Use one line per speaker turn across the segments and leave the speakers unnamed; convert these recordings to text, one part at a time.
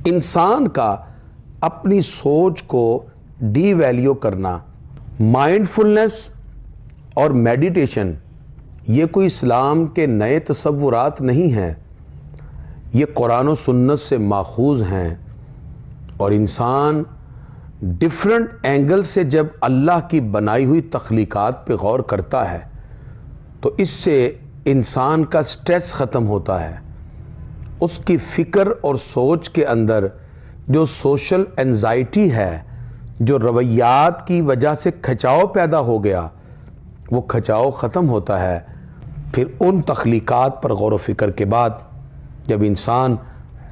انسان کا اپنی سوچ کو ڈی ویلیو کرنا، مائنڈفلنس اور میڈیٹیشن یہ کوئی اسلام کے نئے تصورات نہیں ہیں، یہ قرآن و سنت سے ماخوذ ہیں۔ اور انسان ڈیفرنٹ اینگل سے جب اللہ کی بنائی ہوئی تخلیقات پہ غور کرتا ہے تو اس سے انسان کا سٹریس ختم ہوتا ہے، اس کی فکر اور سوچ کے اندر جو سوشل انزائٹی ہے، جو رویات کی وجہ سے کھچاؤ پیدا ہو گیا، وہ کھچاؤ ختم ہوتا ہے۔ پھر ان تخلیقات پر غور و فکر کے بعد جب انسان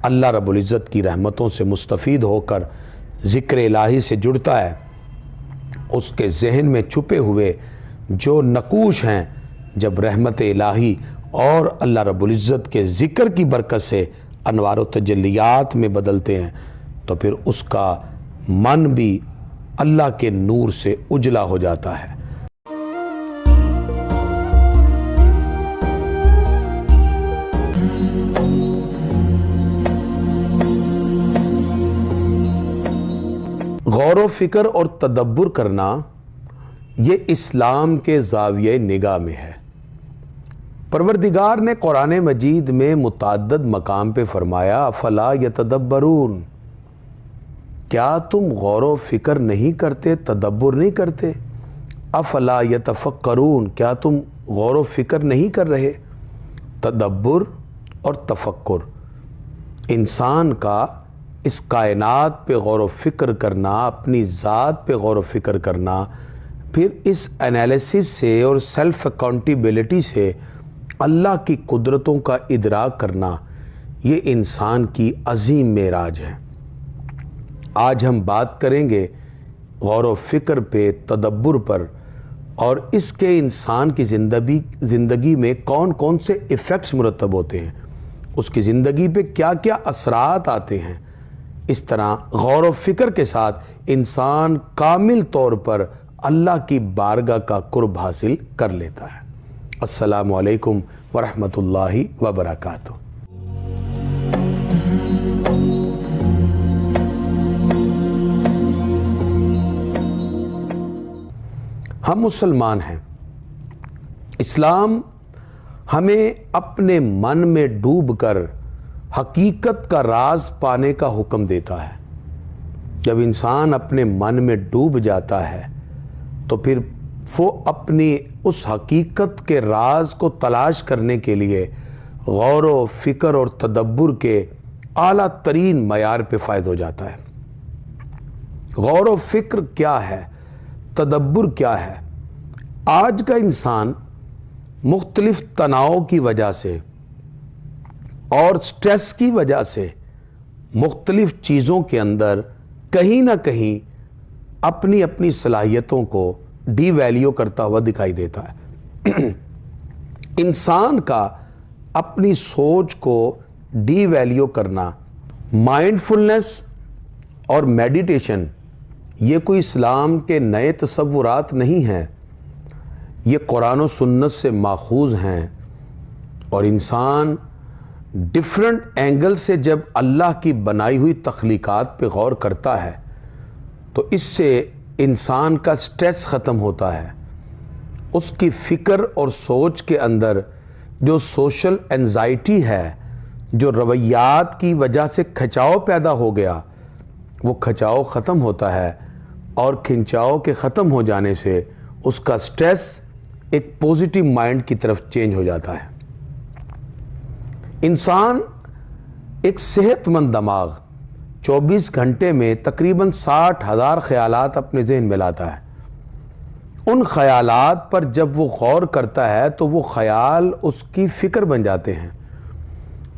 اللہ رب العزت کی رحمتوں سے مستفید ہو کر ذکر الہی سے جڑتا ہے، اس کے ذہن میں چھپے ہوئے جو نقوش ہیں جب رحمت الہی اور اللہ رب العزت کے ذکر کی برکت سے انوار و تجلیات میں بدلتے ہیں تو پھر اس کا من بھی اللہ کے نور سے اجلا ہو جاتا ہے۔ غور و فکر اور تدبر کرنا یہ اسلام کے زاویہ نگاہ میں ہے۔ پروردگار نے قرآن مجید میں متعدد مقام پہ فرمایا افلا یتدبرون، کیا تم غور و فکر نہیں کرتے، تدبر نہیں کرتے؟ افلا یتفکرون، کیا تم غور و فکر نہیں کر رہے؟ تدبر اور تفکر انسان کا اس کائنات پہ غور و فکر کرنا، اپنی ذات پہ غور و فکر کرنا، پھر اس انالیسس سے اور سیلف اکاؤنٹیبلٹی سے اللہ کی قدرتوں کا ادراک کرنا، یہ انسان کی عظیم معراج ہے۔ آج ہم بات کریں گے غور و فکر پہ، تدبر پر، اور اس کے انسان کی زندگی میں کون کون سے ایفیکٹس مرتب ہوتے ہیں، اس کی زندگی پہ کیا کیا اثرات آتے ہیں۔ اس طرح غور و فکر کے ساتھ انسان کامل طور پر اللہ کی بارگاہ کا قرب حاصل کر لیتا ہے۔ السلام علیکم ورحمۃ اللہ وبرکاتہ۔ ہم مسلمان ہیں، اسلام ہمیں اپنے من میں ڈوب کر حقیقت کا راز پانے کا حکم دیتا ہے۔ جب انسان اپنے من میں ڈوب جاتا ہے تو پھر وہ اپنی اس حقیقت کے راز کو تلاش کرنے کے لیے غور و فکر اور تدبر کے اعلیٰ ترین معیار پہ فائز ہو جاتا ہے۔ غور و فکر کیا ہے؟ تدبر کیا ہے؟ آج کا انسان مختلف تناؤ کی وجہ سے اور سٹریس کی وجہ سے مختلف چیزوں کے اندر کہیں نہ کہیں اپنی اپنی صلاحیتوں کو ڈی ویلیو کرتا ہوا دکھائی دیتا ہے۔ انسان کا اپنی سوچ کو ڈی ویلیو کرنا، مائنڈفلنس اور میڈیٹیشن یہ کوئی اسلام کے نئے تصورات نہیں ہیں، یہ قرآن و سنت سے ماخوذ ہیں۔ اور انسان ڈیفرنٹ اینگل سے جب اللہ کی بنائی ہوئی تخلیقات پہ غور کرتا ہے تو اس سے انسان کا سٹریس ختم ہوتا ہے، اس کی فکر اور سوچ کے اندر جو سوشل انزائٹی ہے، جو رویات کی وجہ سے کھچاؤ پیدا ہو گیا، وہ کھچاؤ ختم ہوتا ہے، اور کھنچاؤ کے ختم ہو جانے سے اس کا سٹریس ایک پوزیٹیو مائنڈ کی طرف چینج ہو جاتا ہے۔ انسان ایک صحت مند دماغ 24 گھنٹے میں تقریباً 60,000 خیالات اپنے ذہن میں لاتا ہے۔ ان خیالات پر جب وہ غور کرتا ہے تو وہ خیال اس کی فکر بن جاتے ہیں۔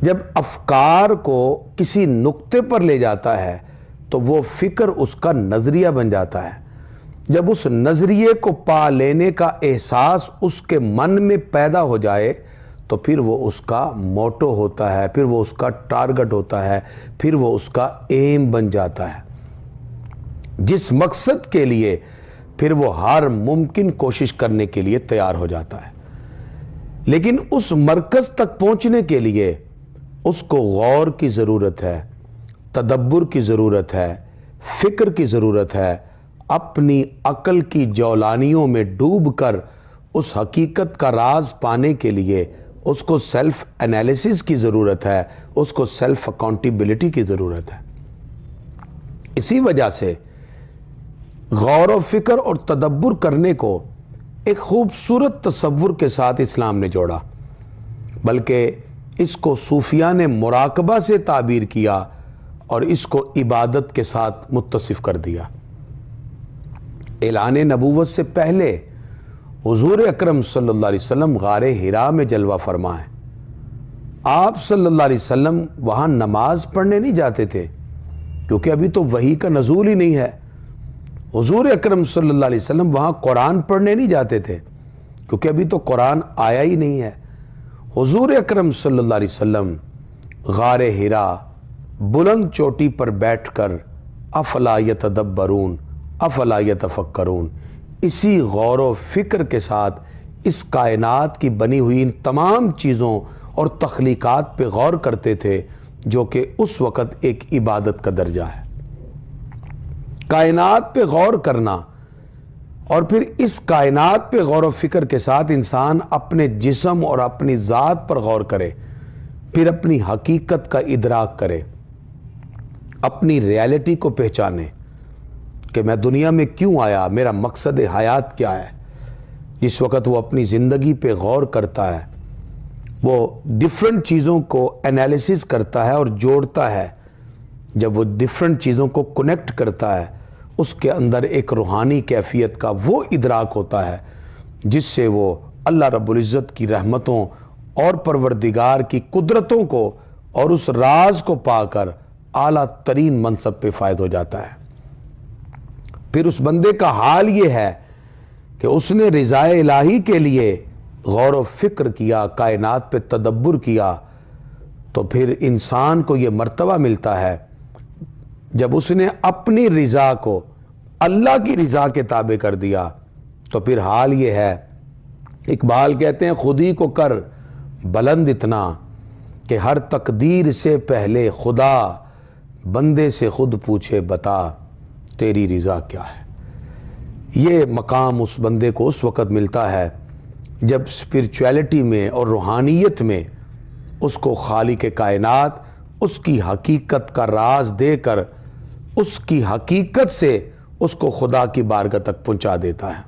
جب افکار کو کسی نقطے پر لے جاتا ہے تو وہ فکر اس کا نظریہ بن جاتا ہے۔ جب اس نظریے کو پا لینے کا احساس اس کے من میں پیدا ہو جائے تو پھر وہ اس کا موٹو ہوتا ہے، پھر وہ اس کا ٹارگٹ ہوتا ہے، پھر وہ اس کا ایم بن جاتا ہے، جس مقصد کے لیے پھر وہ ہر ممکن کوشش کرنے کے لیے تیار ہو جاتا ہے۔ لیکن اس مرکز تک پہنچنے کے لیے اس کو غور کی ضرورت ہے، تدبر کی ضرورت ہے، فکر کی ضرورت ہے، اپنی عقل کی جولانیوں میں ڈوب کر اس حقیقت کا راز پانے کے لیے اس کو سیلف انالیسس کی ضرورت ہے، اس کو سیلف اکاؤنٹیبلٹی کی ضرورت ہے۔ اسی وجہ سے غور و فکر اور تدبر کرنے کو ایک خوبصورت تصور کے ساتھ اسلام نے جوڑا، بلکہ اس کو صوفیہ نے مراقبہ سے تعبیر کیا اور اس کو عبادت کے ساتھ متصف کر دیا۔ اعلان نبوت سے پہلے حضور اکرم صلی اللہ علیہ وسلم غار حرا میں جلوہ فرما ہیں۔ آپ صلی اللہ علیہ وسلم وہاں نماز پڑھنے نہیں جاتے تھے کیونکہ ابھی تو وحی کا نزول ہی نہیں ہے۔ حضور اکرم صلی اللہ علیہ وسلم وہاں قرآن پڑھنے نہیں جاتے تھے کیونکہ ابھی تو قرآن آیا ہی نہیں ہے۔ حضور اکرم صلی اللہ علیہ وسلم غار حرا بلند چوٹی پر بیٹھ کر افلا یتدبرون افلا یتفکرون اسی غور و فکر کے ساتھ اس کائنات کی بنی ہوئی ان تمام چیزوں اور تخلیقات پہ غور کرتے تھے جو کہ اس وقت ایک عبادت کا درجہ ہے۔ کائنات پہ غور کرنا اور پھر اس کائنات پہ غور و فکر کے ساتھ انسان اپنے جسم اور اپنی ذات پر غور کرے، پھر اپنی حقیقت کا ادراک کرے، اپنی ریالٹی کو پہچانے کہ میں دنیا میں کیوں آیا، میرا مقصد حیات کیا ہے۔ جس وقت وہ اپنی زندگی پہ غور کرتا ہے، وہ ڈیفرنٹ چیزوں کو انالیسس کرتا ہے اور جوڑتا ہے۔ جب وہ ڈیفرنٹ چیزوں کو کنیکٹ کرتا ہے، اس کے اندر ایک روحانی کیفیت کا وہ ادراک ہوتا ہے جس سے وہ اللہ رب العزت کی رحمتوں اور پروردگار کی قدرتوں کو اور اس راز کو پا کر اعلیٰ ترین منصب پہ فائز ہو جاتا ہے۔ پھر اس بندے کا حال یہ ہے کہ اس نے رضا الہی کے لیے غور و فکر کیا، کائنات پہ تدبر کیا، تو پھر انسان کو یہ مرتبہ ملتا ہے جب اس نے اپنی رضا کو اللہ کی رضا کے تابع کر دیا تو پھر حال یہ ہے، اقبال کہتے ہیں خود ہی کو کر بلند اتنا کہ ہر تقدیر سے پہلے خدا بندے سے خود پوچھے بتا تیری رضا کیا ہے۔ یہ مقام اس بندے کو اس وقت ملتا ہے جب اسپرچویلٹی میں اور روحانیت میں اس کو خالق کائنات اس کی حقیقت کا راز دے کر اس کی حقیقت سے اس کو خدا کی بارگاہ تک پہنچا دیتا ہے۔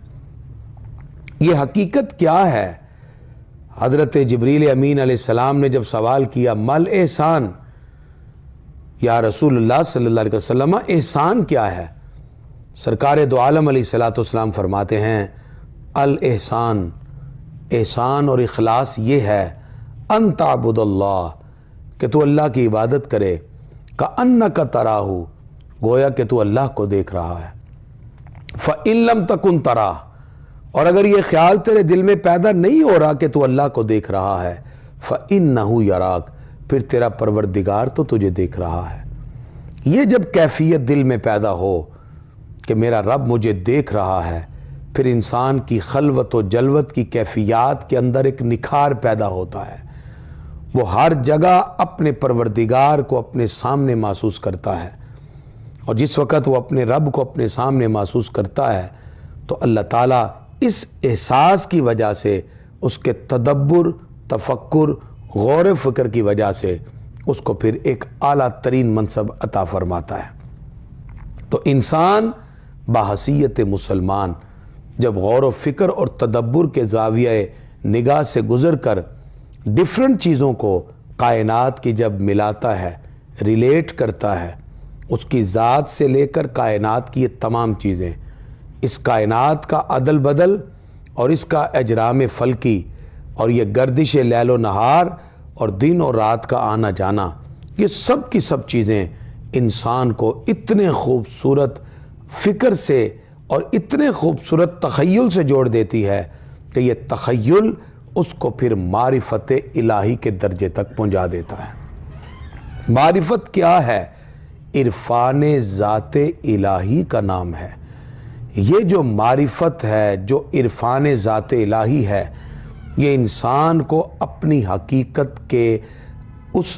یہ حقیقت کیا ہے؟ حضرت جبریل امین علیہ السلام نے جب سوال کیا مل احسان، یا رسول اللہ صلی اللہ علیہ وسلم احسان کیا ہے؟ سرکار دو عالم علیہ الصلوۃ والسلام فرماتے ہیں الاحسان، احسان اور اخلاص یہ ہے ان تعبد اللہ، کہ تو اللہ کی عبادت کرے، کأنک تراہ، گویا کہ تو اللہ کو دیکھ رہا ہے، فإن لم تکن تراہ، اور اگر یہ خیال تیرے دل میں پیدا نہیں ہو رہا کہ تو اللہ کو دیکھ رہا ہے، فإنہ یراک، پھر تیرا پروردگار تو تجھے دیکھ رہا ہے۔ یہ جب کیفیت دل میں پیدا ہو کہ میرا رب مجھے دیکھ رہا ہے، پھر انسان کی خلوت و جلوت کی کیفیات کے اندر ایک نکھار پیدا ہوتا ہے۔ وہ ہر جگہ اپنے پروردگار کو اپنے سامنے محسوس کرتا ہے، اور جس وقت وہ اپنے رب کو اپنے سامنے محسوس کرتا ہے تو اللہ تعالیٰ اس احساس کی وجہ سے، اس کے تدبر، تفکر، غور و فکر کی وجہ سے اس کو پھر ایک اعلیٰ ترین منصب عطا فرماتا ہے۔ تو انسان بحیثیت مسلمان جب غور و فکر اور تدبر کے زاویہ نگاہ سے گزر کر ڈیفرنٹ چیزوں کو کائنات کی جب ملاتا ہے، ریلیٹ کرتا ہے، اس کی ذات سے لے کر کائنات کی یہ تمام چیزیں، اس کائنات کا عدل بدل اور اس کا اجرام فلکی اور یہ گردش لیل و نہار اور دن اور رات کا آنا جانا، یہ سب کی سب چیزیں انسان کو اتنے خوبصورت فکر سے اور اتنے خوبصورت تخیل سے جوڑ دیتی ہے کہ یہ تخیل اس کو پھر معرفت الہی کے درجے تک پہنچا دیتا ہے۔ معرفت کیا ہے؟ عرفان ذات الہی کا نام ہے۔ یہ جو معرفت ہے، جو عرفان ذات الہی ہے، یہ انسان کو اپنی حقیقت کے اس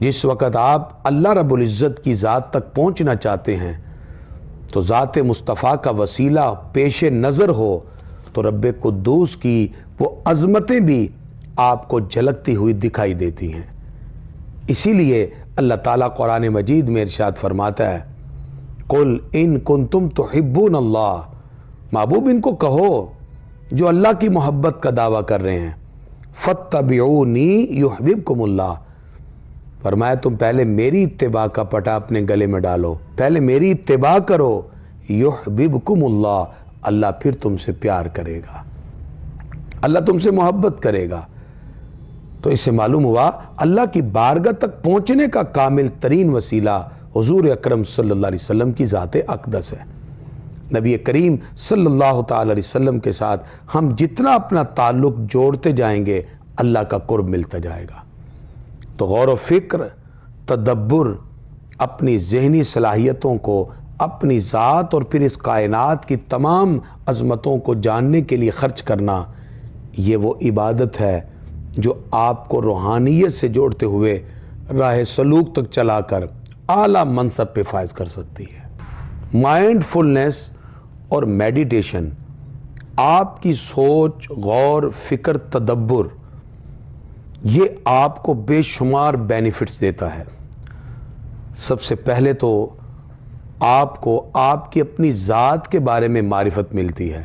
جس وقت آپ اللہ رب العزت کی ذات تک پہنچنا چاہتے ہیں تو ذات مصطفیٰ کا وسیلہ پیش نظر ہو تو رب قدوس کی وہ عظمتیں بھی آپ کو جھلکتی ہوئی دکھائی دیتی ہیں۔ اسی لیے اللہ تعالیٰ قرآن مجید میں ارشاد فرماتا ہے قُلْ إِن كُنْتُمْ تُحِبُّونَ اللَّهَ، محبوب ان کو کہو جو اللہ کی محبت کا دعویٰ کر رہے ہیں، فَاتَّبِعُونِي يُحْبِبْكُمُ اللَّهُ، فرمایا تم پہلے میری اتباع کا پٹا اپنے گلے میں ڈالو، پہلے میری اتباع کرو، يُحْبِبْكُمُ اللَّهُ، اللہ پھر تم سے پیار کرے گا، اللہ تم سے محبت کرے گا۔ تو اس سے معلوم ہوا اللہ کی بارگاہ تک پہنچنے کا کامل ترین وسیلہ حضور اکرم صلی اللہ علیہ وسلم کی ذات اقدس ہے۔ نبی کریم صلی اللہ تعالی علیہ وسلم کے ساتھ ہم جتنا اپنا تعلق جوڑتے جائیں گے اللہ کا قرب ملتا جائے گا۔ تو غور و فکر، تدبر، اپنی ذہنی صلاحیتوں کو اپنی ذات اور پھر اس کائنات کی تمام عظمتوں کو جاننے کے لیے خرچ کرنا، یہ وہ عبادت ہے جو آپ کو روحانیت سے جوڑتے ہوئے راہ سلوک تک چلا کر اعلیٰ منصب پہ فائز کر سکتی ہے۔ مائنڈ فلنس اور میڈیٹیشن آپ کی سوچ، غور، فکر، تدبر، یہ آپ کو بے شمار بینیفٹس دیتا ہے۔ سب سے پہلے تو آپ کو آپ کی اپنی ذات کے بارے میں معرفت ملتی ہے۔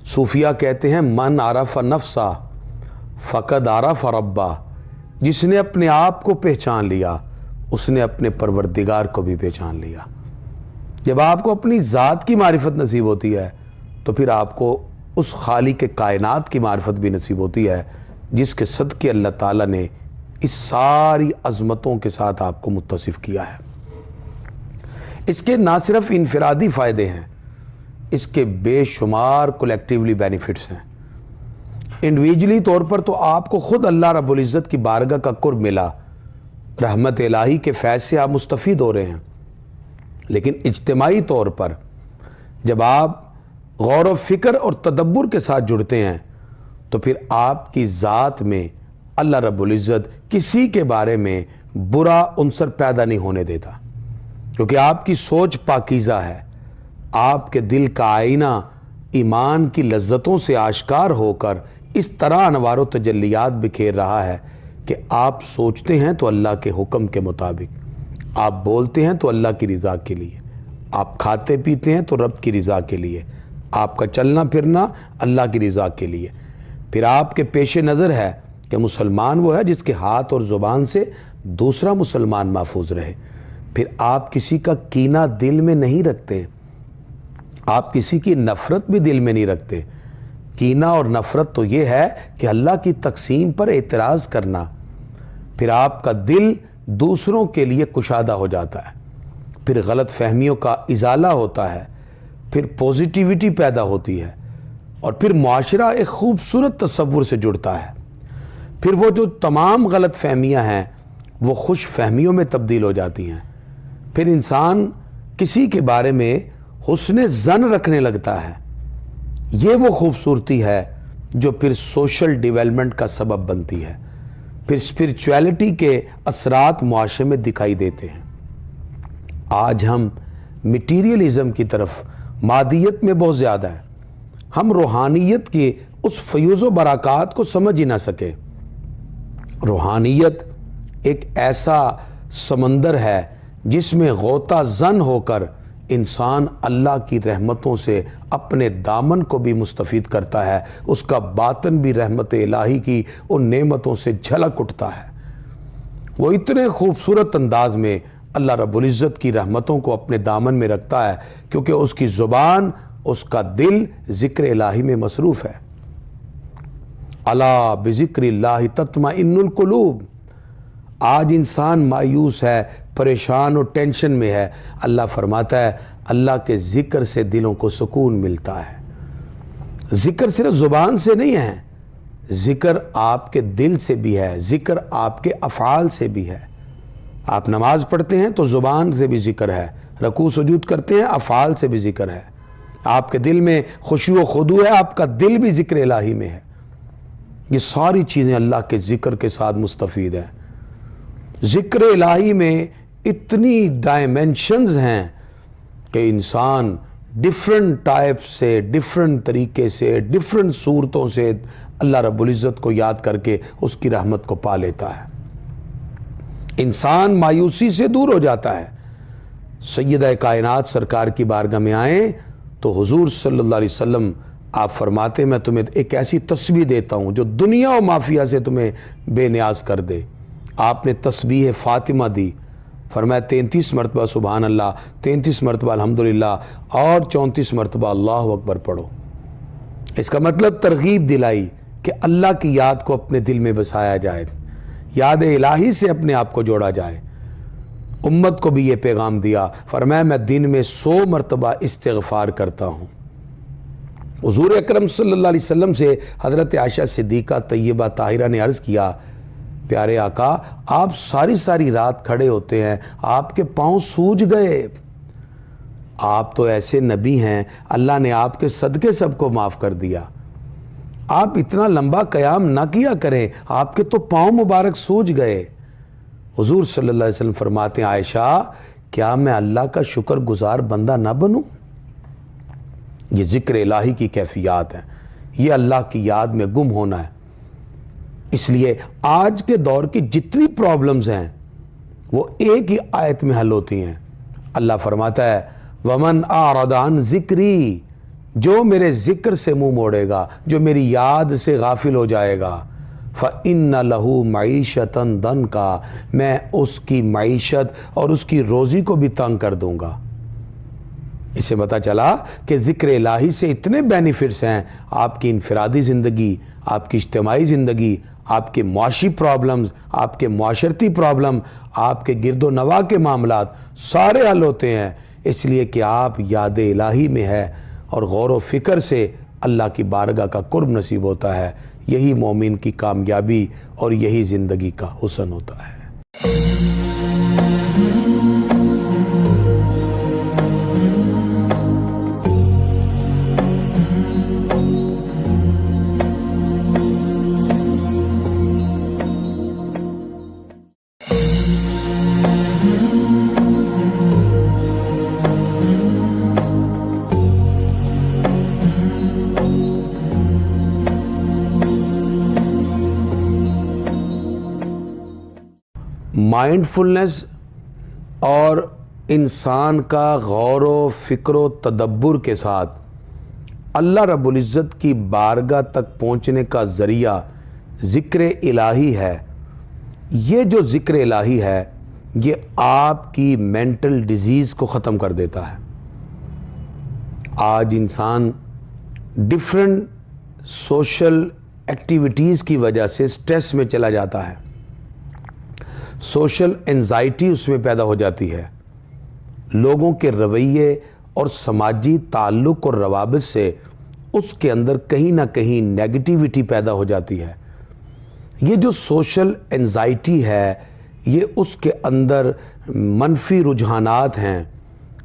صوفیہ کہتے ہیں من عرف نفسہ فقد عرف ربہ، جس نے اپنے آپ کو پہچان لیا اس نے اپنے پروردگار کو بھی پہچان لیا۔ جب آپ کو اپنی ذات کی معرفت نصیب ہوتی ہے تو پھر آپ کو اس خالق کائنات کی معرفت بھی نصیب ہوتی ہے جس کے صدقے اللہ تعالیٰ نے اس ساری عظمتوں کے ساتھ آپ کو متصف کیا ہے۔ اس کے نہ صرف انفرادی فائدے ہیں، اس کے بے شمار کولیکٹیولی بینیفٹس ہیں۔ انڈیویجلی طور پر تو آپ کو خود اللہ رب العزت کی بارگاہ کا قرب ملا، رحمت الہی کے فیض سے آپ مستفید ہو رہے ہیں، لیکن اجتماعی طور پر جب آپ غور و فکر اور تدبر کے ساتھ جڑتے ہیں تو پھر آپ کی ذات میں اللہ رب العزت کسی کے بارے میں برا عنصر پیدا نہیں ہونے دیتا، کیونکہ آپ کی سوچ پاکیزہ ہے، آپ کے دل کا آئینہ ایمان کی لذتوں سے آشکار ہو کر اس طرح انوار و تجلیات بکھیر رہا ہے کہ آپ سوچتے ہیں تو اللہ کے حکم کے مطابق، آپ بولتے ہیں تو اللہ کی رضا کے لیے، آپ کھاتے پیتے ہیں تو رب کی رضا کے لیے، آپ کا چلنا پھرنا اللہ کی رضا کے لیے۔ پھر آپ کے پیش نظر ہے کہ مسلمان وہ ہے جس کے ہاتھ اور زبان سے دوسرا مسلمان محفوظ رہے۔ پھر آپ کسی کا کینہ دل میں نہیں رکھتے، آپ کسی کی نفرت بھی دل میں نہیں رکھتے۔ کینہ اور نفرت تو یہ ہے کہ اللہ کی تقسیم پر اعتراض کرنا۔ پھر آپ کا دل دوسروں کے لیے کشادہ ہو جاتا ہے، پھر غلط فہمیوں کا ازالہ ہوتا ہے، پھر پوزیٹیوٹی پیدا ہوتی ہے، اور پھر معاشرہ ایک خوبصورت تصور سے جڑتا ہے۔ پھر وہ جو تمام غلط فہمیاں ہیں وہ خوش فہمیوں میں تبدیل ہو جاتی ہیں۔ پھر انسان کسی کے بارے میں حسن ظن رکھنے لگتا ہے۔ یہ وہ خوبصورتی ہے جو پھر سوشل ڈیولپمنٹ کا سبب بنتی ہے، پھر اسپرچویلٹی کے اثرات معاشرے میں دکھائی دیتے ہیں۔ آج ہم میٹیریلزم کی طرف، مادیت میں بہت زیادہ ہے، ہم روحانیت کے اس فیوز و برکات کو سمجھ ہی نہ سکے۔ روحانیت ایک ایسا سمندر ہے جس میں غوطہ زن ہو کر انسان اللہ کی رحمتوں سے اپنے دامن کو بھی مستفید کرتا ہے، اس کا باطن بھی رحمت الہی کی ان نعمتوں سے جھلک اٹھتا ہے۔ وہ اتنے خوبصورت انداز میں اللہ رب العزت کی رحمتوں کو اپنے دامن میں رکھتا ہے کیونکہ اس کی زبان، اس کا دل ذکر الہی میں مصروف ہے۔ الا بذکر اللہ تطمئن القلوب۔ آج انسان مایوس ہے، پریشان اور ٹینشن میں ہے، اللہ فرماتا ہے اللہ کے ذکر سے دلوں کو سکون ملتا ہے۔ ذکر صرف زبان سے نہیں ہے، ذکر آپ کے دل سے بھی ہے، ذکر آپ کے افعال سے بھی ہے۔ آپ نماز پڑھتے ہیں تو زبان سے بھی ذکر ہے، رکوع سجود کرتے ہیں افعال سے بھی ذکر ہے، آپ کے دل میں خشوع و خضوع ہے، آپ کا دل بھی ذکر الہی میں ہے۔ یہ ساری چیزیں اللہ کے ذکر کے ساتھ مستفید ہیں۔ ذکر الہی میں اتنی ڈائمینشنز ہیں کہ انسان ڈیفرنٹ ٹائپ سے، ڈیفرنٹ طریقے سے، ڈیفرنٹ صورتوں سے اللہ رب العزت کو یاد کر کے اس کی رحمت کو پا لیتا ہے۔ انسان مایوسی سے دور ہو جاتا ہے۔ سیدہ کائنات سرکار کی بارگاہ میں آئیں تو حضور صلی اللہ علیہ وسلم آپ فرماتے میں تمہیں ایک ایسی تسبیح دیتا ہوں جو دنیا و مافیہ سے تمہیں بے نیاز کر دے۔ آپ نے تسبیح فاطمہ دی، فرمایا 33 مرتبہ سبحان اللہ، 33 مرتبہ الحمدللہ اور 34 مرتبہ اللہ اکبر پڑھو۔ اس کا مطلب ترغیب دلائی کہ اللہ کی یاد کو اپنے دل میں بسایا جائے، یاد الہی سے اپنے آپ کو جوڑا جائے۔ امت کو بھی یہ پیغام دیا، فرمایا میں دن میں 100 مرتبہ استغفار کرتا ہوں۔ حضور اکرم صلی اللہ علیہ وسلم سے حضرت عائشہ صدیقہ طیبہ طاہرہ نے عرض کیا، پیارے آقا آپ ساری رات کھڑے ہوتے ہیں، آپ کے پاؤں سوج گئے۔ آپ تو ایسے نبی ہیں، اللہ نے آپ کے صدقے سب کو معاف کر دیا۔ آپ اتنا لمبا قیام نہ کیا کریں، آپ کے تو پاؤں مبارک سوج گئے۔ حضور صلی اللہ علیہ وسلم فرماتے ہیں، عائشہ کیا میں اللہ کا شکر گزار بندہ نہ بنوں؟ یہ ذکر الہی کی کیفیات ہیں، یہ اللہ کی یاد میں گم ہونا ہے۔ اس لیے آج کے دور کی جتنی پرابلمز ہیں وہ ایک ہی آیت میں حل ہوتی ہیں۔ اللہ فرماتا ہے وَمَنْ أَعْرَضَ عَنْ ذِكْرِي، جو میرے ذکر سے منہ موڑے گا، جو میری یاد سے غافل ہو جائے گا، فَإِنَّ لَهُ مَعِيشَةً ضَنْكَ، میں اس کی معیشت اور اس کی روزی کو بھی تنگ کر دوں گا۔ اس سے پتہ چلا کہ ذکر الہی سے اتنے بینیفٹس ہیں، آپ کی انفرادی زندگی، آپ کی اجتماعی زندگی، آپ کے معاشی پرابلمز، آپ کے معاشرتی پرابلم، آپ کے گرد و نواح کے معاملات سارے حل ہوتے ہیں، اس لیے کہ آپ یاد الہی میں ہے اور غور و فکر سے اللہ کی بارگاہ کا قرب نصیب ہوتا ہے۔ یہی مومن کی کامیابی اور یہی زندگی کا حسن ہوتا ہے۔ مائنڈفلنس اور انسان کا غور و فکر و تدبر کے ساتھ اللہ رب العزت کی بارگاہ تک پہنچنے کا ذریعہ ذکر الہی ہے۔ یہ جو ذکر الہی ہے یہ آپ کی مینٹل ڈیزیز کو ختم کر دیتا ہے۔ آج انسان ڈیفرنٹ سوشل ایکٹیویٹیز کی وجہ سے سٹریس میں چلا جاتا ہے، سوشل انزائٹی اس میں پیدا ہو جاتی ہے، لوگوں کے رویے اور سماجی تعلق اور روابط سے اس کے اندر کہیں نہ کہیں نیگیٹیوٹی پیدا ہو جاتی ہے۔ یہ جو سوشل انزائٹی ہے یہ اس کے اندر منفی رجحانات ہیں،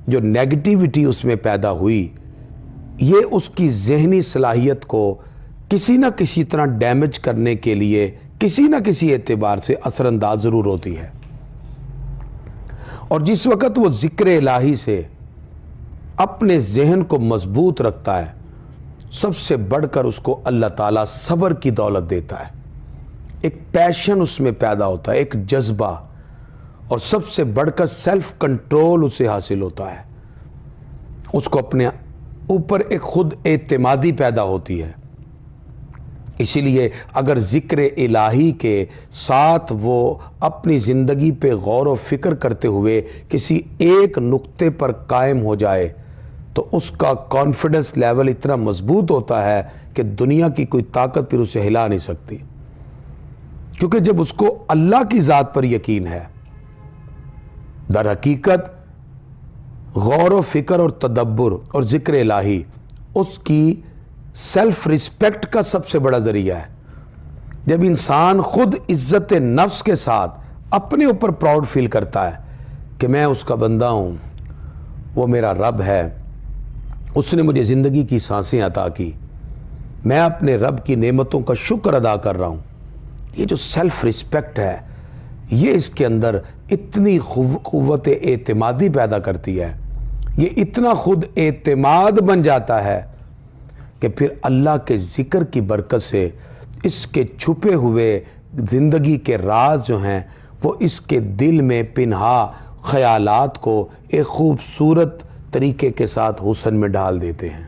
جو نیگیٹیوٹی اس میں پیدا ہوئی یہ اس کی ذہنی صلاحیت کو کسی نہ کسی طرح ڈیمیج کرنے کے لیے کسی نہ کسی اعتبار سے اثر انداز ضرور ہوتی ہے۔ اور جس وقت وہ ذکر الہی سے اپنے ذہن کو مضبوط رکھتا ہے، سب سے بڑھ کر اس کو اللہ تعالیٰ صبر کی دولت دیتا ہے، ایک پیشن اس میں پیدا ہوتا ہے، ایک جذبہ، اور سب سے بڑھ کر سیلف کنٹرول اسے حاصل ہوتا ہے، اس کو اپنے اوپر ایک خود اعتمادی پیدا ہوتی ہے۔ اسی لیے اگر ذکر الہی کے ساتھ وہ اپنی زندگی پہ غور و فکر کرتے ہوئے کسی ایک نقطے پر قائم ہو جائے تو اس کا کانفیڈنس لیول اتنا مضبوط ہوتا ہے کہ دنیا کی کوئی طاقت پھر اسے ہلا نہیں سکتی، کیونکہ جب اس کو اللہ کی ذات پر یقین ہے۔ در حقیقت غور و فکر اور تدبر اور ذکر الہی اس کی سیلف ریسپیکٹ کا سب سے بڑا ذریعہ ہے۔ جب انسان خود عزت نفس کے ساتھ اپنے اوپر پراؤڈ فیل کرتا ہے کہ میں اس کا بندہ ہوں، وہ میرا رب ہے، اس نے مجھے زندگی کی سانسیں عطا کی، میں اپنے رب کی نعمتوں کا شکر ادا کر رہا ہوں، یہ جو سیلف ریسپیکٹ ہے یہ اس کے اندر اتنی قوت اعتمادی پیدا کرتی ہے، یہ اتنا خود اعتماد بن جاتا ہے کہ پھر اللہ کے ذکر کی برکت سے اس کے چھپے ہوئے زندگی کے راز جو ہیں وہ اس کے دل میں پنہا خیالات کو ایک خوبصورت طریقے کے ساتھ حسن میں ڈال دیتے ہیں۔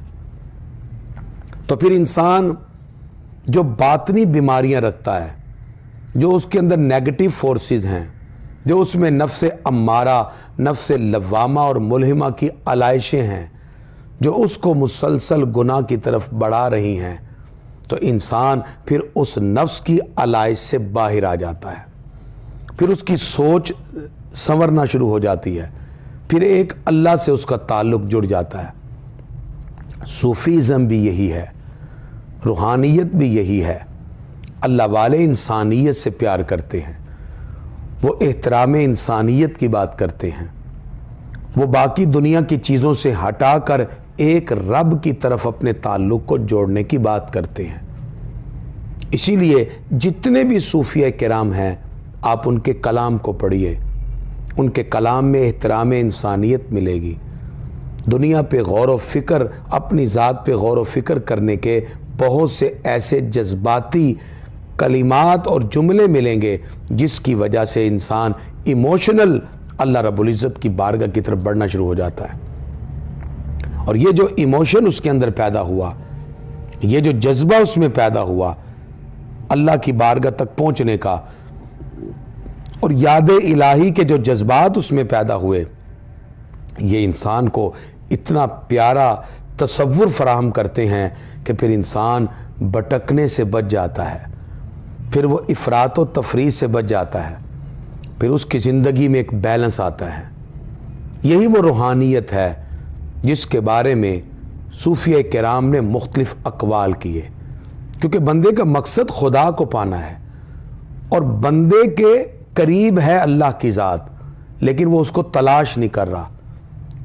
تو پھر انسان جو باطنی بیماریاں رکھتا ہے، جو اس کے اندر نیگیٹو فورسز ہیں، جو اس میں نفس امارہ، نفس لوامہ اور ملہمہ کی علائشیں ہیں، جو اس کو مسلسل گناہ کی طرف بڑھا رہی ہیں، تو انسان پھر اس نفس کی علائش سے باہر آ جاتا ہے، پھر اس کی سوچ سنورنا شروع ہو جاتی ہے، پھر ایک اللہ سے اس کا تعلق جڑ جاتا ہے۔ صوفیزم بھی یہی ہے، روحانیت بھی یہی ہے۔ اللہ والے انسانیت سے پیار کرتے ہیں، وہ احترام انسانیت کی بات کرتے ہیں، وہ باقی دنیا کی چیزوں سے ہٹا کر ایک رب کی طرف اپنے تعلق کو جوڑنے کی بات کرتے ہیں۔ اسی لیے جتنے بھی صوفیہ کرام ہیں، آپ ان کے کلام کو پڑھیے، ان کے کلام میں احترام انسانیت ملے گی۔ دنیا پہ غور و فکر، اپنی ذات پہ غور و فکر کرنے کے بہت سے ایسے جذباتی کلمات اور جملے ملیں گے جس کی وجہ سے انسان ایموشنل اللہ رب العزت کی بارگاہ کی طرف بڑھنا شروع ہو جاتا ہے۔ اور یہ جو ایموشن اس کے اندر پیدا ہوا، یہ جو جذبہ اس میں پیدا ہوا اللہ کی بارگاہ تک پہنچنے کا، اور یاد الہی کے جو جذبات اس میں پیدا ہوئے، یہ انسان کو اتنا پیارا تصور فراہم کرتے ہیں کہ پھر انسان بھٹکنے سے بچ جاتا ہے، پھر وہ افراط و تفریط سے بچ جاتا ہے، پھر اس کی زندگی میں ایک بیلنس آتا ہے۔ یہی وہ روحانیت ہے جس کے بارے میں صوفیہ کرام نے مختلف اقوال کیے، کیونکہ بندے کا مقصد خدا کو پانا ہے، اور بندے کے قریب ہے اللہ کی ذات، لیکن وہ اس کو تلاش نہیں کر رہا۔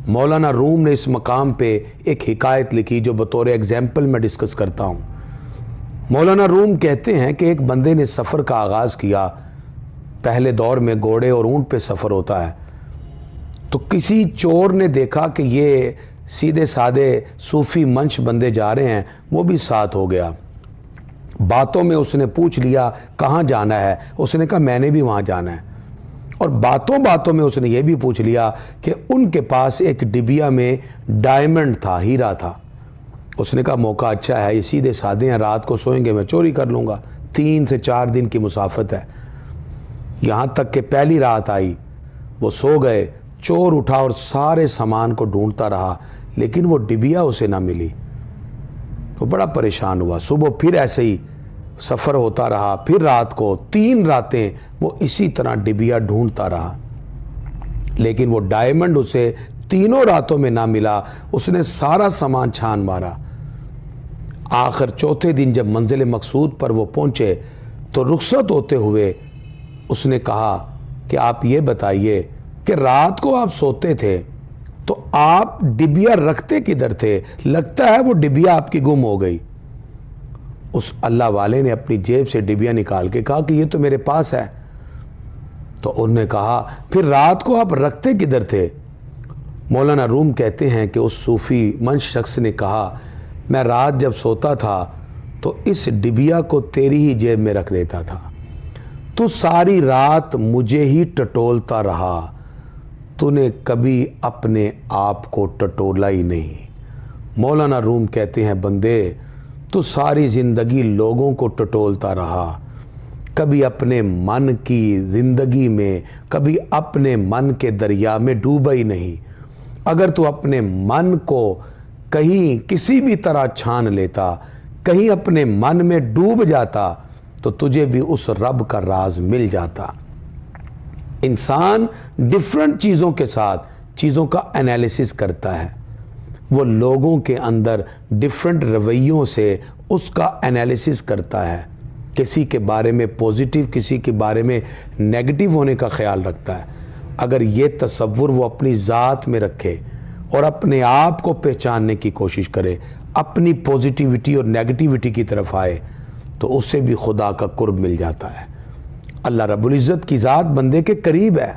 مولانا روم نے اس مقام پہ ایک حکایت لکھی جو بطور ایگزامپل میں ڈسکس کرتا ہوں۔ مولانا روم کہتے ہیں کہ ایک بندے نے سفر کا آغاز کیا۔ پہلے دور میں گھوڑے اور اونٹ پہ سفر ہوتا ہے، تو کسی چور نے دیکھا کہ یہ سیدھے سادے صوفی منش بندے جا رہے ہیں، وہ بھی ساتھ ہو گیا۔ باتوں میں اس نے پوچھ لیا کہاں جانا ہے، اس نے کہا میں نے بھی وہاں جانا ہے، اور باتوں میں اس نے یہ بھی پوچھ لیا کہ ان کے پاس ایک ڈبیا میں ڈائمنڈ تھا، ہیرا تھا۔ اس نے کہا موقع اچھا ہے، یہ سیدھے سادے ہیں، رات کو سوئیں گے، میں چوری کر لوں گا۔ 3 سے 4 دن کی مسافت ہے۔ یہاں تک کہ پہلی رات آئی، وہ سو گئے، چور اٹھا اور سارے سامان کو ڈھونڈتا رہا، لیکن وہ ڈبیا اسے نہ ملی۔ وہ بڑا پریشان ہوا۔ صبح پھر ایسے ہی سفر ہوتا رہا، پھر رات کو 3 راتیں وہ اسی طرح ڈبیا ڈھونڈتا رہا، لیکن وہ ڈائمنڈ اسے 3 راتوں میں نہ ملا۔ اس نے سارا سامان چھان مارا۔ آخر چوتھے دن جب منزل مقصود پر وہ پہنچے تو رخصت ہوتے ہوئے اس نے کہا کہ آپ یہ بتائیے کہ رات کو آپ سوتے تھے تو آپ ڈبیا رکھتے کدھر تھے؟ لگتا ہے وہ ڈبیا آپ کی گم ہو گئی۔ اس اللہ والے نے اپنی جیب سے ڈبیا نکال کے کہا کہ یہ تو میرے پاس ہے۔ تو انہوں نے کہا پھر رات کو آپ رکھتے کدھر تھے؟ مولانا روم کہتے ہیں کہ اس صوفی منش شخص نے کہا میں رات جب سوتا تھا تو اس ڈبیا کو تیری ہی جیب میں رکھ دیتا تھا، تو ساری رات مجھے ہی ٹٹولتا رہا، تو نے کبھی اپنے آپ کو ٹٹولا ہی نہیں۔ مولانا روم کہتے ہیں بندے تو ساری زندگی لوگوں کو ٹٹولتا رہا، کبھی اپنے من کی زندگی میں، کبھی اپنے من کے دریا میں ڈوبا ہی نہیں۔ اگر تو اپنے من کو کہیں کسی بھی طرح چھان لیتا، کہیں اپنے من میں ڈوب جاتا، تو تجھے بھی اس رب کا راز مل جاتا۔ انسان ڈیفرنٹ چیزوں کے ساتھ چیزوں کا انالیسس کرتا ہے، وہ لوگوں کے اندر ڈیفرنٹ رویوں سے اس کا انالیسس کرتا ہے، کسی کے بارے میں پوزیٹیو، کسی کے بارے میں نیگیٹو ہونے کا خیال رکھتا ہے۔ اگر یہ تصور وہ اپنی ذات میں رکھے اور اپنے آپ کو پہچاننے کی کوشش کرے، اپنی پوزیٹیوٹی اور نیگیٹیوٹی کی طرف آئے، تو اسے بھی خدا کا قرب مل جاتا ہے۔ اللہ رب العزت کی ذات بندے کے قریب ہے۔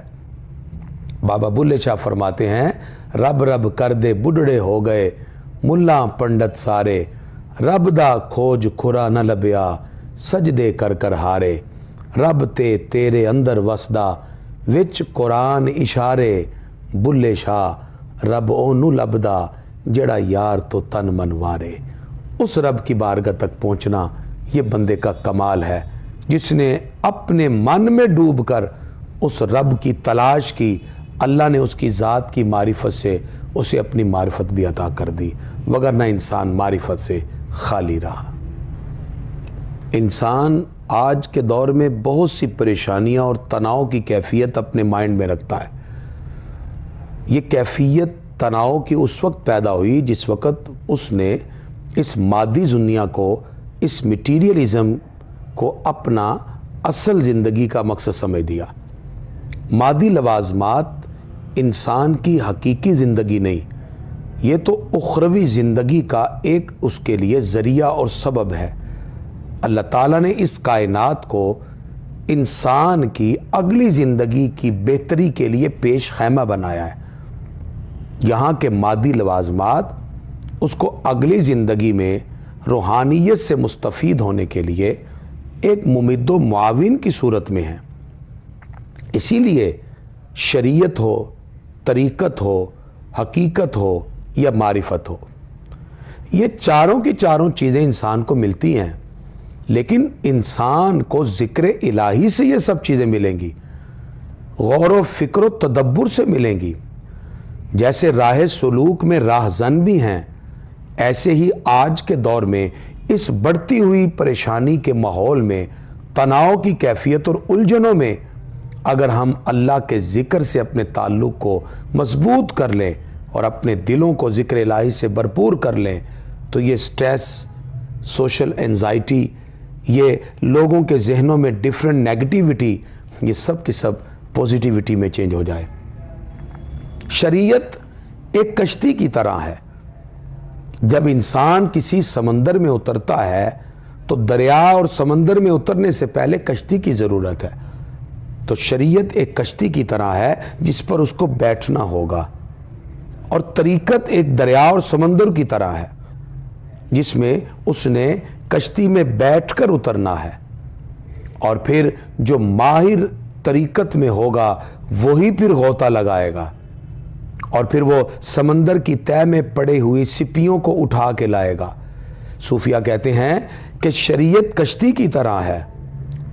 بابا بلے شاہ فرماتے ہیں رب رب کر دے بڈھڑے ہو گئے ملا پنڈت سارے، رب دا کھوج کھرا نہ لبیا سجدے کر کر ہارے، رب تے تیرے اندر وسدا وچ قرآن اشارے، بلے شاہ رب اونوں لبدا جڑا یار تو تن منوارے۔ اس رب کی بارگاہ تک پہنچنا یہ بندے کا کمال ہے جس نے اپنے من میں ڈوب کر اس رب کی تلاش کی، اللہ نے اس کی ذات کی معرفت سے اسے اپنی معرفت بھی عطا کر دی، وگرنہ انسان معرفت سے خالی رہا۔ انسان آج کے دور میں بہت سی پریشانیاں اور تناؤ کی کیفیت اپنے مائنڈ میں رکھتا ہے۔ یہ کیفیت تناؤ کی اس وقت پیدا ہوئی جس وقت اس نے اس مادی دنیا کو، اس میٹیریلزم کو اپنا اصل زندگی کا مقصد سمجھ دیا۔ مادی لوازمات انسان کی حقیقی زندگی نہیں، یہ تو اخروی زندگی کا ایک اس کے لیے ذریعہ اور سبب ہے۔ اللہ تعالیٰ نے اس کائنات کو انسان کی اگلی زندگی کی بہتری کے لیے پیش خیمہ بنایا ہے۔ یہاں کے مادی لوازمات اس کو اگلی زندگی میں روحانیت سے مستفید ہونے کے لیے ایک ممد و معاون کی صورت میں ہیں۔ اسی لیے شریعت ہو، طریقت ہو، حقیقت ہو یا معرفت ہو، یہ چاروں کی چاروں چیزیں انسان کو ملتی ہیں، لیکن انسان کو ذکر الہی سے یہ سب چیزیں ملیں گی، غور و فکر و تدبر سے ملیں گی۔ جیسے راہ سلوک میں راہزن بھی ہیں، ایسے ہی آج کے دور میں اس بڑھتی ہوئی پریشانی کے ماحول میں، تناؤ کی کیفیت اور الجھنوں میں اگر ہم اللہ کے ذکر سے اپنے تعلق کو مضبوط کر لیں اور اپنے دلوں کو ذکر الہی سے بھرپور کر لیں تو یہ سٹریس، سوشل انزائٹی، یہ لوگوں کے ذہنوں میں ڈیفرنٹ نیگیٹیوٹی، یہ سب کی سب پوزیٹیوٹی میں چینج ہو جائے۔ شریعت ایک کشتی کی طرح ہے۔ جب انسان کسی سمندر میں اترتا ہے تو دریا اور سمندر میں اترنے سے پہلے کشتی کی ضرورت ہے، تو شریعت ایک کشتی کی طرح ہے جس پر اس کو بیٹھنا ہوگا، اور طریقت ایک دریا اور سمندر کی طرح ہے جس میں اس نے کشتی میں بیٹھ کر اترنا ہے، اور پھر جو ماہر طریقت میں ہوگا وہی پھر غوطہ لگائے گا، اور پھر وہ سمندر کی تہہ میں پڑے ہوئی سپیوں کو اٹھا کے لائے گا۔ صوفیہ کہتے ہیں کہ شریعت کشتی کی طرح ہے،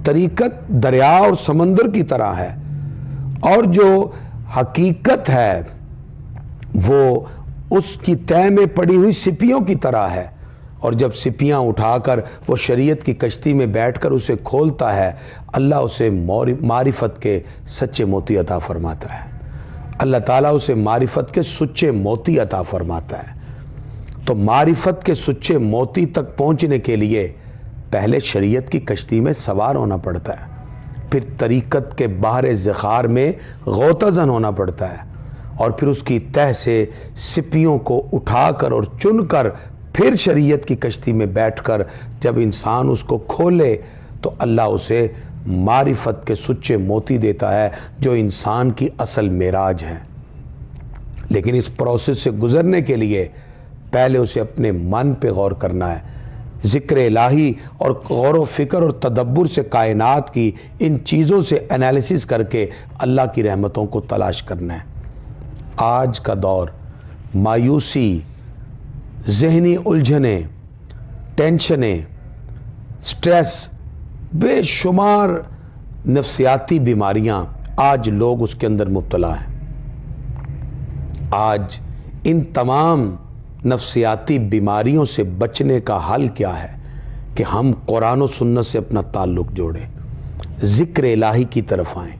طریقت دریا اور سمندر کی طرح ہے، اور جو حقیقت ہے وہ اس کی تہہ میں پڑی ہوئی سپیوں کی طرح ہے، اور جب سپیاں اٹھا کر وہ شریعت کی کشتی میں بیٹھ کر اسے کھولتا ہے، اللہ اسے معرفت کے سچے موتی عطا فرماتا ہے، اللہ تعالیٰ اسے معرفت کے سچے موتی عطا فرماتا ہے۔ تو معرفت کے سچے موتی تک پہنچنے کے لیے پہلے شریعت کی کشتی میں سوار ہونا پڑتا ہے، پھر طریقت کے بحر ذخار میں غوطہ زن ہونا پڑتا ہے، اور پھر اس کی تہہ سے سپیوں کو اٹھا کر اور چن کر پھر شریعت کی کشتی میں بیٹھ کر جب انسان اس کو کھولے تو اللہ اسے معرفت کے سچے موتی دیتا ہے جو انسان کی اصل معراج ہے۔ لیکن اس پروسیس سے گزرنے کے لیے پہلے اسے اپنے من پہ غور کرنا ہے، ذکر الہی اور غور و فکر اور تدبر سے کائنات کی ان چیزوں سے انالیسس کر کے اللہ کی رحمتوں کو تلاش کرنا ہے۔ آج کا دور مایوسی، ذہنی الجھنیں، ٹینشنیں، سٹریس، بے شمار نفسیاتی بیماریاں، آج لوگ اس کے اندر مبتلا ہیں۔ آج ان تمام نفسیاتی بیماریوں سے بچنے کا حل کیا ہے کہ ہم قرآن و سنت سے اپنا تعلق جوڑیں، ذکر الہی کی طرف آئیں۔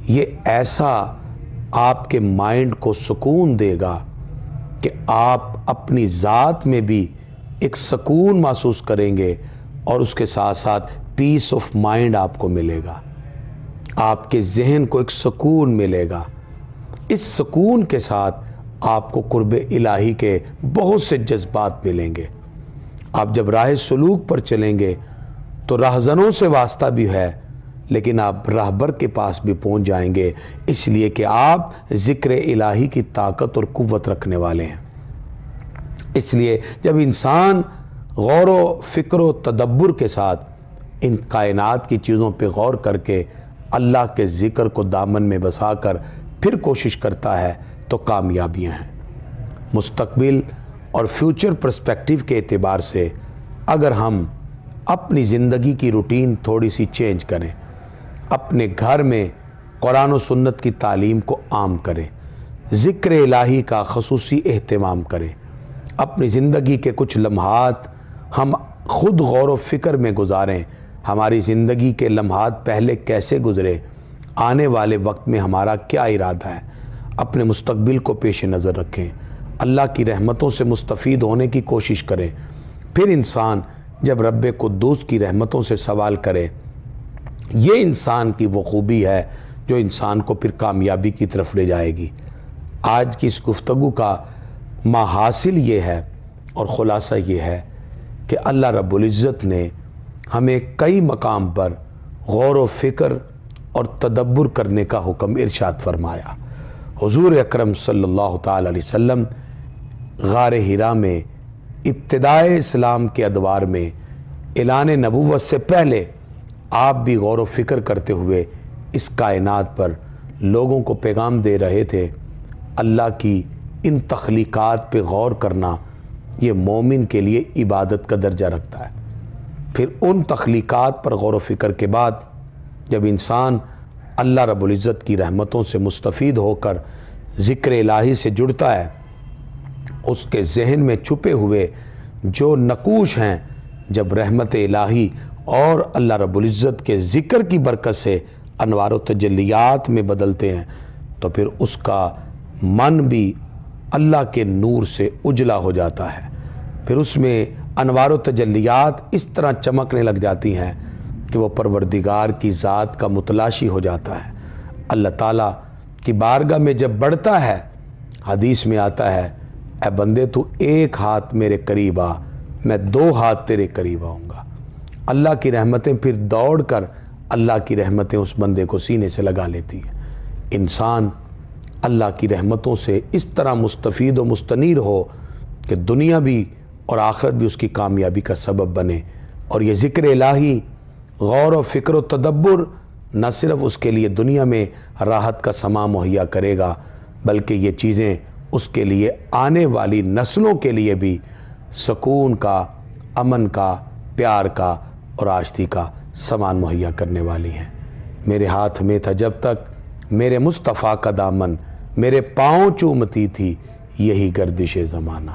یہ ایسا آپ کے مائنڈ کو سکون دے گا کہ آپ اپنی ذات میں بھی ایک سکون محسوس کریں گے، اور اس کے ساتھ ساتھ پیس آف مائنڈ آپ کو ملے گا، آپ کے ذہن کو ایک سکون ملے گا۔ اس سکون کے ساتھ آپ کو قرب الہی کے بہت سے جذبات ملیں گے۔ آپ جب راہ سلوک پر چلیں گے تو راہزنوں سے واسطہ بھی ہے، لیکن آپ راہبر کے پاس بھی پہنچ جائیں گے، اس لیے کہ آپ ذکر الہی کی طاقت اور قوت رکھنے والے ہیں۔ اس لیے جب انسان غور و فکر و تدبر کے ساتھ ان کائنات کی چیزوں پہ غور کر کے اللہ کے ذکر کو دامن میں بسا کر پھر کوشش کرتا ہے تو کامیابیاں ہیں۔ مستقبل اور فیوچر پرسپیکٹیو کے اعتبار سے اگر ہم اپنی زندگی کی روٹین تھوڑی سی چینج کریں، اپنے گھر میں قرآن و سنت کی تعلیم کو عام کریں، ذکر الہی کا خصوصی اہتمام کریں، اپنی زندگی کے کچھ لمحات ہم خود غور و فکر میں گزاریں، ہماری زندگی کے لمحات پہلے کیسے گزرے، آنے والے وقت میں ہمارا کیا ارادہ ہے، اپنے مستقبل کو پیش نظر رکھیں، اللہ کی رحمتوں سے مستفید ہونے کی کوشش کریں۔ پھر انسان جب رب قدوس کی رحمتوں سے سوال کرے، یہ انسان کی وہ خوبی ہے جو انسان کو پھر کامیابی کی طرف لے جائے گی۔ آج کی اس گفتگو کا ماحاصل یہ ہے اور خلاصہ یہ ہے کہ اللہ رب العزت نے ہمیں کئی مقام پر غور و فکر اور تدبر کرنے کا حکم ارشاد فرمایا۔ حضور اکرم صلی اللہ تعالی علیہ وسلم غار حرا میں ابتدائے اسلام کے ادوار میں اعلان نبوت سے پہلے آپ بھی غور و فکر کرتے ہوئے اس کائنات پر لوگوں کو پیغام دے رہے تھے۔ اللہ کی ان تخلیقات پہ غور کرنا یہ مومن کے لیے عبادت کا درجہ رکھتا ہے۔ پھر ان تخلیقات پر غور و فکر کے بعد جب انسان اللہ رب العزت کی رحمتوں سے مستفید ہو کر ذکر الہی سے جڑتا ہے، اس کے ذہن میں چھپے ہوئے جو نقوش ہیں جب رحمت الہی اور اللہ رب العزت کے ذکر کی برکت سے انوار و تجلیات میں بدلتے ہیں تو پھر اس کا من بھی اللہ کے نور سے اجلا ہو جاتا ہے۔ پھر اس میں انوار و تجلیات اس طرح چمکنے لگ جاتی ہیں کہ وہ پروردگار کی ذات کا متلاشی ہو جاتا ہے۔ اللہ تعالیٰ کی بارگاہ میں جب بڑھتا ہے، حدیث میں آتا ہے، اے بندے تو ایک ہاتھ میرے قریب آ، میں 2 ہاتھ تیرے قریب آؤں گا۔ اللہ کی رحمتیں پھر دوڑ کر اللہ کی رحمتیں اس بندے کو سینے سے لگا لیتی ہیں۔ انسان اللہ کی رحمتوں سے اس طرح مستفید و مستنیر ہو کہ دنیا بھی اور آخرت بھی اس کی کامیابی کا سبب بنے، اور یہ ذکر الہی، غور و فکر و تدبر نہ صرف اس کے لیے دنیا میں راحت کا سما مہیا کرے گا، بلکہ یہ چیزیں اس کے لیے آنے والی نسلوں کے لیے بھی سکون کا، امن کا، پیار کا اور آشتی کا سامان مہیا کرنے والی ہیں۔ میرے ہاتھ میں تھا جب تک میرے مصطفیٰ کا دامن، میرے پاؤں چومتی تھی یہی گردش زمانہ۔